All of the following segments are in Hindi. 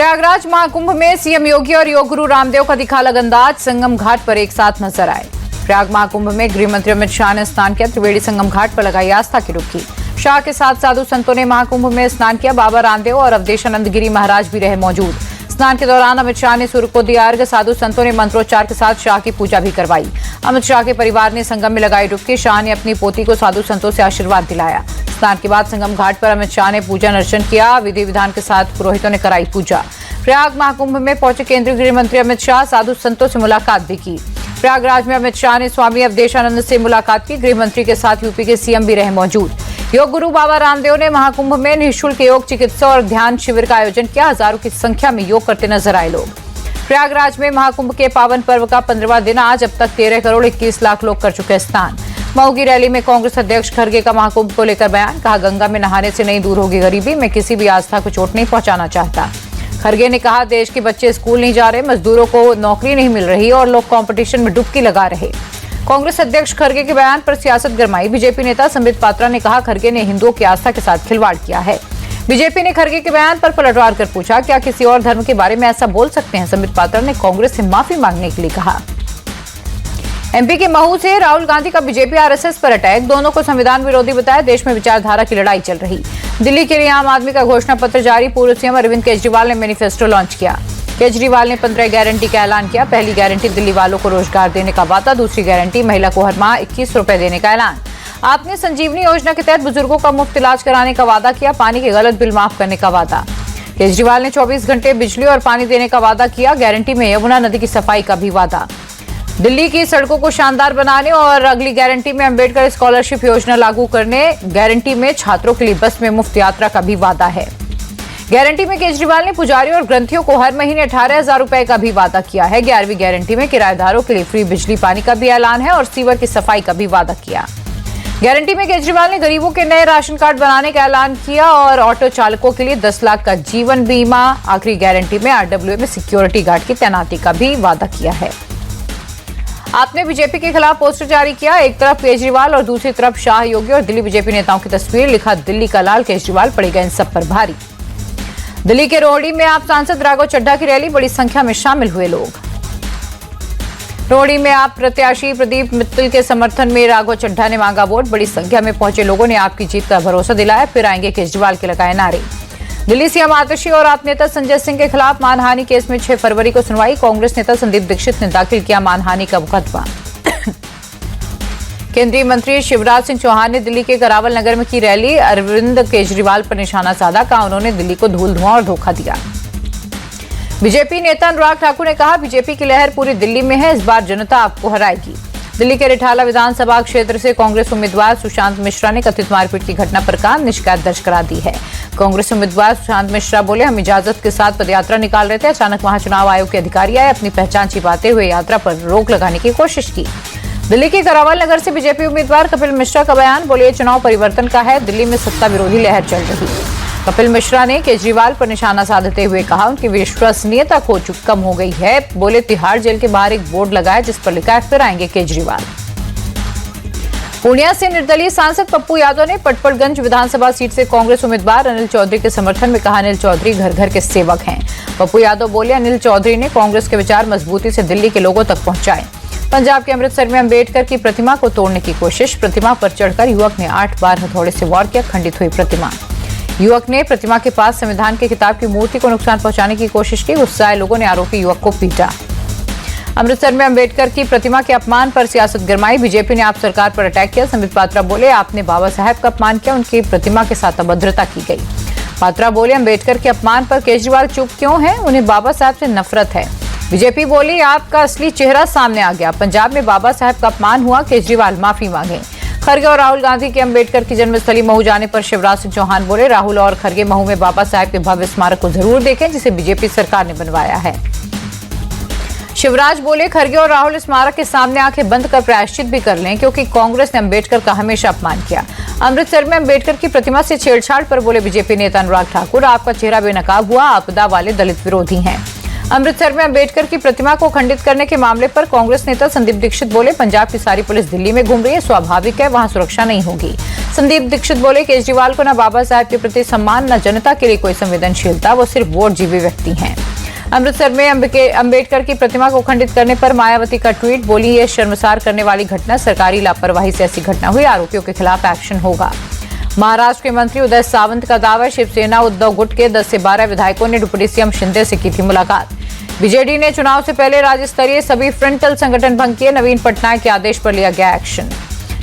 प्रयागराज महाकुंभ में सीएम योगी और योग गुरु रामदेव का दिखा अलग अंदाज। संगम घाट पर एक साथ नजर आए। प्रयाग महाकुंभ में गृह मंत्री अमित शाह ने स्नान किया। त्रिवेणी संगम घाट पर लगाई आस्था की डुबकी। शाह के साथ साधु संतों ने महाकुंभ में स्नान किया। बाबा रामदेव और अवधेशानंद गिरी महाराज भी रहे मौजूद। स्नान के दौरान अमित शाह ने सूर्य को दिया अर्घ्य। साधु संतों ने मंत्रोच्चार के साथ शाह की पूजा भी करवाई। अमित शाह के परिवार ने संगम में लगाई डुबकी। शाह ने अपनी पोती को साधु संतों से आशीर्वाद दिलाया। स्नान के बाद संगम घाट पर अमित शाह ने पूजन अर्चन किया। विधि विधान के साथ पुरोहितों ने कराई पूजा। प्रयाग महाकुंभ में पहुंचे केंद्रीय गृह मंत्री अमित शाह साधु संतों से मुलाकात भी की। प्रयागराज में अमित शाह ने स्वामी अवधेशानंद से मुलाकात की। गृह मंत्री के साथ यूपी के सीएम भी रहे मौजूद। योग गुरु बाबा रामदेव ने महाकुंभ में निःशुल्क योग चिकित्सा और ध्यान शिविर का आयोजन किया। हजारों की संख्या में योग करते नजर आए लोग। प्रयागराज में महाकुंभ के पावन पर्व का 15वां दिन आज। अब तक 13 करोड़ 21 लाख लोग कर चुके स्नान। मऊ की रैली में कांग्रेस अध्यक्ष खड़गे का महाकुंभ को लेकर बयान। कहा, गंगा में नहाने से नहीं दूर होगी गरीबी। मैं किसी भी आस्था को चोट नहीं पहुंचाना चाहता। खड़गे ने कहा, देश के बच्चे स्कूल नहीं जा रहे, मजदूरों को नौकरी नहीं मिल रही और लोग कंपटीशन में डुबकी लगा रहे। कांग्रेस अध्यक्ष खड़गे के बयान पर सियासत गरमाई। बीजेपी नेता संबित पात्रा ने कहा, खड़गे ने हिंदुओं की आस्था के साथ खिलवाड़ किया है। बीजेपी ने खड़गे के बयान पर पलटवार कर पूछा, क्या किसी और धर्म के बारे में ऐसा बोल सकते हैं? संबित पात्रा ने कांग्रेस से माफी मांगने के लिए कहा। एमपी के महू से राहुल गांधी का बीजेपी आरएसएस पर अटैक। दोनों को संविधान विरोधी बताया। देश में विचारधारा की लड़ाई चल रही। दिल्ली के लिए आम आदमी का घोषणा पत्र जारी। पूर्व सीएम अरविंद केजरीवाल ने मैनिफेस्टो लॉन्च किया। केजरीवाल ने 15 गारंटी का ऐलान किया। पहली गारंटी दिल्ली वालों को रोजगार देने का वादा। दूसरी गारंटी महिला को हर माह 21 रुपए देने का ऐलान। आपने संजीवनी योजना के तहत बुजुर्गों का मुफ्त इलाज कराने का वादा किया। पानी के गलत बिल माफ करने का वादा। केजरीवाल ने 24 घंटे बिजली और पानी देने का वादा किया। गारंटी में यमुना नदी की सफाई का भी वादा। दिल्ली की सड़कों को शानदार बनाने और अगली गारंटी में अंबेडकर स्कॉलरशिप योजना लागू करने। गारंटी में छात्रों के लिए बस में मुफ्त यात्रा का भी वादा है। गारंटी में केजरीवाल ने पुजारियों और ग्रंथियों को हर महीने 18,000 रुपए का भी वादा किया है। 11वीं गारंटी में किराएदारों के लिए फ्री बिजली पानी का भी ऐलान है और सीवर की सफाई का भी वादा किया। गारंटी में केजरीवाल ने गरीबों के नए राशन कार्ड बनाने का ऐलान किया और ऑटो चालकों के लिए 10 लाख का जीवन बीमा। आखिरी गारंटी में आरडब्ल्यूए में सिक्योरिटी गार्ड की तैनाती का भी वादा किया है। आपने बीजेपी के खिलाफ पोस्टर जारी किया। एक तरफ केजरीवाल और दूसरी तरफ शाह, योगी और दिल्ली बीजेपी नेताओं की तस्वीर। लिखा, दिल्ली का लाल केजरीवाल पड़ेगा इन सब पर भारी। दिल्ली के रोहड़ी में आप सांसद राघव चड्ढा की रैली। बड़ी संख्या में शामिल हुए लोग। रोहड़ी में आप प्रत्याशी प्रदीप मित्तल के समर्थन में राघव चड्ढा ने मांगा वोट। बड़ी संख्या में पहुंचे लोगों ने आपकी जीत का भरोसा दिलाया। फिर आएंगे केजरीवाल के लगाए नारे। दिल्ली सीएम आतिशी और आप नेता संजय सिंह के खिलाफ मानहानि केस में 6 फरवरी को सुनवाई। कांग्रेस नेता संदीप दीक्षित ने दाखिल किया मानहानि का मुकदमा। केंद्रीय मंत्री शिवराज सिंह चौहान ने दिल्ली के करावल नगर में की रैली। अरविंद केजरीवाल पर निशाना साधा। कहा, उन्होंने दिल्ली को धूल धुआं और धोखा दिया। बीजेपी नेता अनुराग ठाकुर ने कहा, बीजेपी की लहर पूरी दिल्ली में है। इस बार जनता आपको हराएगी। दिल्ली के रिठाला विधानसभा क्षेत्र से कांग्रेस उम्मीदवार सुशांत मिश्रा ने कथित मारपीट की घटना पर कान शिकायत दर्ज करा दी है। कांग्रेस उम्मीदवार सुशांत मिश्रा बोले, हम इजाजत के साथ पदयात्रा निकाल रहे थे। अचानक वहां चुनाव आयोग के अधिकारी आए। अपनी पहचान छिपाते हुए यात्रा पर रोक लगाने की कोशिश की। दिल्ली के करावल नगर से बीजेपी उम्मीदवार कपिल मिश्रा का बयान। बोले, ये चुनाव परिवर्तन का है। दिल्ली में सत्ता विरोधी लहर चल रही। कपिल मिश्रा ने केजरीवाल पर निशाना साधते हुए कहा, उनकी विश्वसनीयता कम हो गई है। बोले, तिहाड़ जेल के बाहर एक बोर्ड लगाया जिस पर लिखा है, फिर आएंगे केजरीवाल। पूर्णिया से निर्दलीय सांसद पप्पू यादव ने पटपड़गंज विधानसभा सीट से कांग्रेस उम्मीदवार अनिल चौधरी के समर्थन में कहा, अनिल चौधरी घर घर के सेवक हैं। पप्पू यादव बोले, अनिल चौधरी ने कांग्रेस के विचार मजबूती से दिल्ली के लोगों तक पहुंचाए। पंजाब के अमृतसर में अंबेडकर की प्रतिमा को तोड़ने की कोशिश। प्रतिमा पर चढ़कर युवक ने 8 बार हथौड़े से वार किया। खंडित हुई प्रतिमा। युवक ने प्रतिमा के पास संविधान के खिताब की मूर्ति को नुकसान पहुंचाने की कोशिश की। गुस्साए लोगों ने आरोपी युवक को पीटा। अमृतसर में अंबेडकर की प्रतिमा के अपमान पर सियासत गरमाई। बीजेपी ने आप सरकार पर अटैक किया। संबित पात्रा बोले, आपने बाबा साहब का अपमान किया। उनकी प्रतिमा के साथ अभद्रता की गई। पात्रा बोले, अंबेडकर के अपमान पर केजरीवाल चुप क्यों है? उन्हें बाबा साहब से नफरत है। बीजेपी बोली, आपका असली चेहरा सामने आ गया। पंजाब में बाबा साहब का अपमान हुआ। केजरीवाल माफी मांगे। खड़गे और राहुल गांधी के अंबेडकर की जन्मस्थली महू जाने पर शिवराज सिंह चौहान बोले, राहुल और खड़गे महू में बाबा साहब के भव्य स्मारक को जरूर देखें जिसे बीजेपी सरकार ने बनवाया है। शिवराज बोले, खड़गे और राहुल स्मारक के सामने आंखें बंद कर प्रायश्चित भी कर लें क्योंकि कांग्रेस ने अंबेडकर का हमेशा अपमान किया। अमृतसर में अंबेडकर की प्रतिमा से छेड़छाड़ पर बोले बीजेपी नेता अनुराग ठाकुर, आपका चेहरा बेनकाब हुआ। आपदा वाले दलित विरोधी हैं। अमृतसर में अंबेडकर की प्रतिमा को खंडित करने के मामले पर कांग्रेस नेता संदीप दीक्षित बोले, पंजाब की सारी पुलिस दिल्ली में घूम रही है, स्वाभाविक है वहां सुरक्षा नहीं होगी। संदीप दीक्षित बोले, केजरीवाल को न बाबा साहब के प्रति सम्मान न जनता के लिए कोई संवेदनशीलता, वो सिर्फ वोट जीवी व्यक्ति हैं। अमृतसर में अंबेडकर की प्रतिमा को खंडित करने पर मायावती का ट्वीट, बोली ये शर्मसार करने वाली घटना, सरकारी लापरवाही से ऐसी घटना हुई, आरोपियों के खिलाफ एक्शन होगा। महाराष्ट्र के मंत्री उदय सावंत का दावा, शिवसेना उद्धव गुट के 10 से 12 विधायकों ने डिप्टी सीएम शिंदे से की थी मुलाकात। बीजेडी ने चुनाव से पहले राज्य स्तरीय सभी फ्रंटल संगठन भंग किए, नवीन पटनायक के आदेश पर लिया गया एक्शन।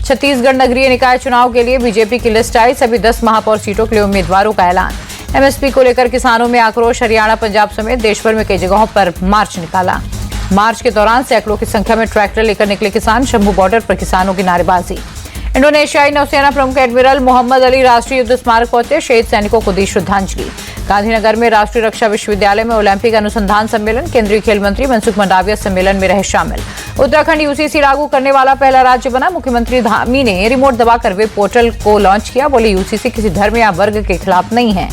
छत्तीसगढ़ नगरीय निकाय चुनाव के लिए बीजेपी की लिस्ट आई, सभी 10 महापौर सीटों के लिए उम्मीदवारों का ऐलान। एमएसपी को लेकर किसानों में आक्रोश, हरियाणा पंजाब समेत देशभर में कई जगहों पर मार्च निकाला। मार्च के दौरान सैकड़ों की संख्या में ट्रैक्टर लेकर निकले किसान, शंभू बॉर्डर पर किसानों की नारेबाजी। इंडोनेशियाई नौसेना प्रमुख एडमिरल मोहम्मद अली राष्ट्रीय युद्ध स्मारक पहुंचे, शहीद सैनिकों को दी श्रद्धांजलि। गांधीनगर में राष्ट्रीय रक्षा विश्वविद्यालय में ओलंपिक अनुसंधान सम्मेलन, केंद्रीय खेल मंत्री मनसुख मंडाविया सम्मेलन में रहे शामिल। उत्तराखंड यूसीसी लागू करने वाला पहला राज्य बना, मुख्यमंत्री धामी ने रिमोट दबाकर वेब पोर्टल को लॉन्च किया, बोले यूसीसी किसी धर्म या वर्ग के खिलाफ नहीं है।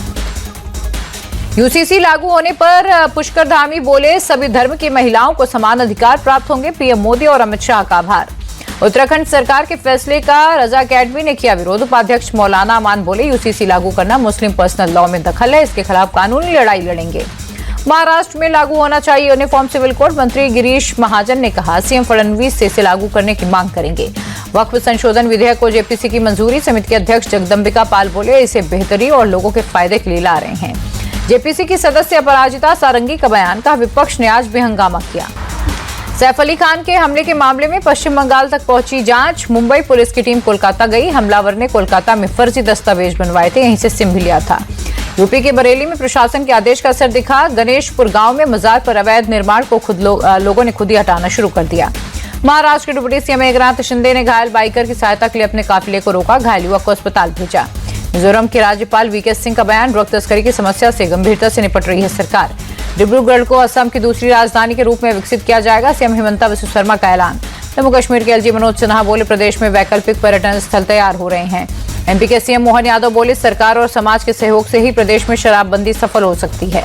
यूसीसी लागू होने पर पुष्कर धामी बोले, सभी धर्म की महिलाओं को समान अधिकार प्राप्त होंगे, पीएम मोदी और अमित शाह का आभार। उत्तराखंड सरकार के फैसले का रजा अकेडमी ने किया विरोध, उपाध्यक्ष मौलाना अमान बोले, यूसीसी लागू करना मुस्लिम पर्सनल लॉ में दखल है, इसके खिलाफ कानूनी लड़ाई लड़ेंगे। महाराष्ट्र में लागू होना चाहिए यूनिफॉर्म सिविल कोड, मंत्री गिरीश महाजन ने कहा, सीएम फडणवीस से इसे लागू करने की मांग करेंगे। वक्फ संशोधन विधेयक को जेपीसी की मंजूरी, समिति के अध्यक्ष जगदम्बिका पाल बोले, इसे बेहतरी और लोगों के फायदे के लिए ला रहे हैं। जेपीसी की सदस्य अपराजिता सारंगी का बयान, कहा विपक्ष ने आज भी हंगामा किया। सैफ अली खान के हमले के मामले में पश्चिम बंगाल तक पहुंची जांच, मुंबई पुलिस की टीम कोलकाता गई, हमलावर ने कोलकाता में फर्जी दस्तावेज बनवाए थे, यहीं से सिम भी लिया था। यूपी के बरेली में प्रशासन के आदेश का असर दिखा, गणेशपुर गांव में मजार पर अवैध निर्माण को लोगों ने खुद ही हटाना शुरू कर दिया। महाराष्ट्र के डिप्टी सीएम एकनाथ शिंदे ने घायल बाइकर की सहायता के लिए अपने काफिले को रोका, घायल युवक को अस्पताल भेजा। मिजोरम के राज्यपाल वीके सिंह का बयान, ड्रग तस्करी की समस्या से गंभीरता से निपट रही है सरकार। डिब्रूगढ़ को असम की दूसरी राजधानी के रूप में विकसित किया जाएगा, सीएम हिमंता बिस्वा शर्मा का ऐलान। जम्मू कश्मीर के एलजी मनोज सिन्हा बोले, प्रदेश में वैकल्पिक पर्यटन स्थल तैयार हो रहे हैं। एमपी के सीएम मोहन यादव बोले, सरकार और समाज के सहयोग से ही प्रदेश में शराबबंदी सफल हो सकती है।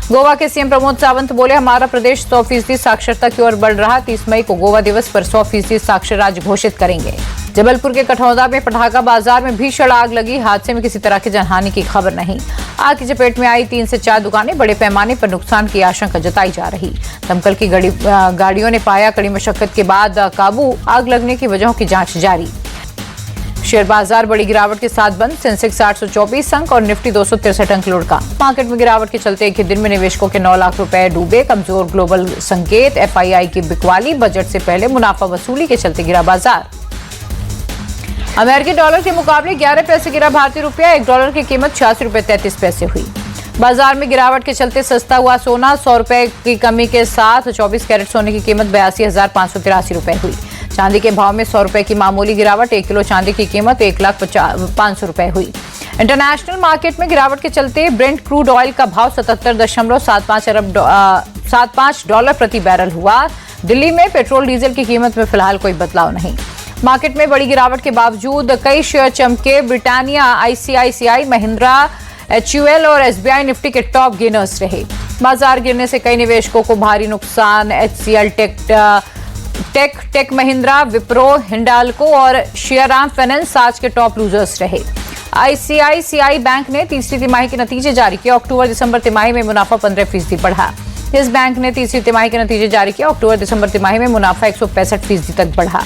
गोवा के सीएम प्रमोद सावंत बोले, हमारा प्रदेश 100% साक्षरता की ओर बढ़ रहा, 30 मई को गोवा दिवस पर 100% साक्षर राज्य घोषित करेंगे। जबलपुर के कठौंदा में पटाखा बाजार में भीषण आग लगी, हादसे में किसी तरह की जानहानि की खबर नहीं। आग की चपेट में आई 3 से 4 दुकानें, बड़े पैमाने पर नुकसान की आशंका जताई जा रही। दमकल की गाड़ियों ने पाया कड़ी मशक्कत के बाद काबू, आग लगने की वजहों की जांच जारी। शेयर बाजार बड़ी गिरावट के साथ बंद, सेंसेक्स 824 अंक और निफ्टी 263 अंक लुढ़का। मार्केट में गिरावट के चलते एक ही दिन में निवेशकों के 9 लाख रुपए डूबे, कमजोर ग्लोबल संकेत, एफआईआई की बिकवाली, बजट से पहले मुनाफा वसूली के चलते गिरा बाजार। अमेरिकी डॉलर के मुकाबले 11 पैसे गिरा भारतीय रुपया, $1 की कीमत 86 रुपए 33 पैसे हुई। बाजार में गिरावट के चलते सस्ता हुआ सोना, 100 रुपए की कमी के साथ 24 कैरेट सोने की कीमत 82,583 रुपए हुई। चांदी के भाव में 100 रुपए की मामूली गिरावट, 1 किलो चांदी की कीमत 1,05,500 रुपए हुई। इंटरनेशनल मार्केट में गिरावट के चलते ब्रेंट क्रूड ऑयल का भाव 77.75 डॉलर प्रति बैरल हुआ। दिल्ली में पेट्रोल डीजल की कीमत में फिलहाल कोई बदलाव नहीं। मार्केट में बड़ी गिरावट के बावजूद कई शेयर चमके, ब्रिटानिया, आईसीआईसीआई, महिंद्रा, एचयूएल और एसबीआई निफ्टी के टॉप गेनर्स रहे। बाजार गिरने से कई निवेशकों को भारी नुकसान, एचसीएल, टेक महिंद्रा, विप्रो, हिंडाल्को और श्रीराम फाइनेंस आज के टॉप लूजर्स रहे। आईसीआईसीआई बैंक ने तीसरी तिमाही के नतीजे जारी किए, अक्टूबर-दिसंबर तिमाही में मुनाफा 15% बढ़ा। इस बैंक ने तीसरी तिमाही के नतीजे जारी किए, अक्टूबर-दिसंबर तिमाही में मुनाफा 165% तक बढ़ा।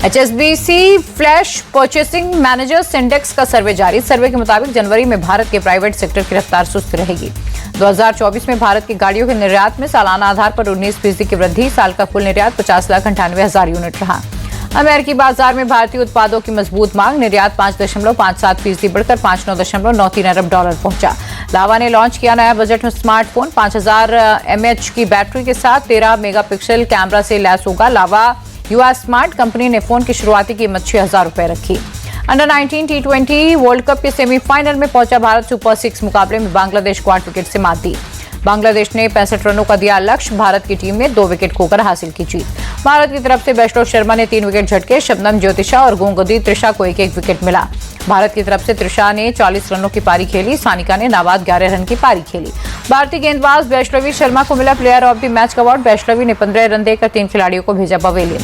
HSBC flash purchasing managers index का सर्वे जारी, सर्वे के मुताबिक जनवरी में भारत के प्राइवेट सेक्टर की रफ्तार सुस्त रहेगी। 2024 में भारत की गाड़ियों के निर्यात में सालाना आधार पर 19% की वृद्धि, साल का कुल निर्यात 50,98,000 यूनिट रहा। अमेरिकी बाजार में भारतीय उत्पादों की मजबूत मांग, निर्यात 5.57% बढ़कर $5.993 अरब पहुंचा। लावा ने लॉन्च किया नया बजट में स्मार्टफोन, 5000 mAh की बैटरी के साथ 13 मेगापिक्सल कैमरा से लैस होगा। लावा युवा स्मार्ट कंपनी ने फोन की शुरुआती कीमत 6,000 रुपए रखी। अंडर 19 T20 वर्ल्ड कप के सेमीफाइनल में पहुंचा भारत, सुपर 6 मुकाबले में बांग्लादेश को 8 विकेट से मात दी। बांग्लादेश ने 65 रनों का दिया लक्ष्य, भारत की टीम ने 2 विकेट खोकर हासिल की जीत। भारत की तरफ से बैशलो शर्मा ने 3 विकेट झटके, शबनम ज्योतिषा और गोंगदी त्रिशा को 1-1 विकेट मिला। भारत की तरफ से त्रिशा ने 40 रनों की पारी खेली, सानिका ने नाबाद 11 रन की पारी खेली। भारतीय गेंदबाज वैष्णवी शर्मा को मिला प्लेयर ऑफ द मैच का अवार्ड। वैष्णवी ने 15 रन देकर 3 खिलाड़ियों को भेजा पवेलियन।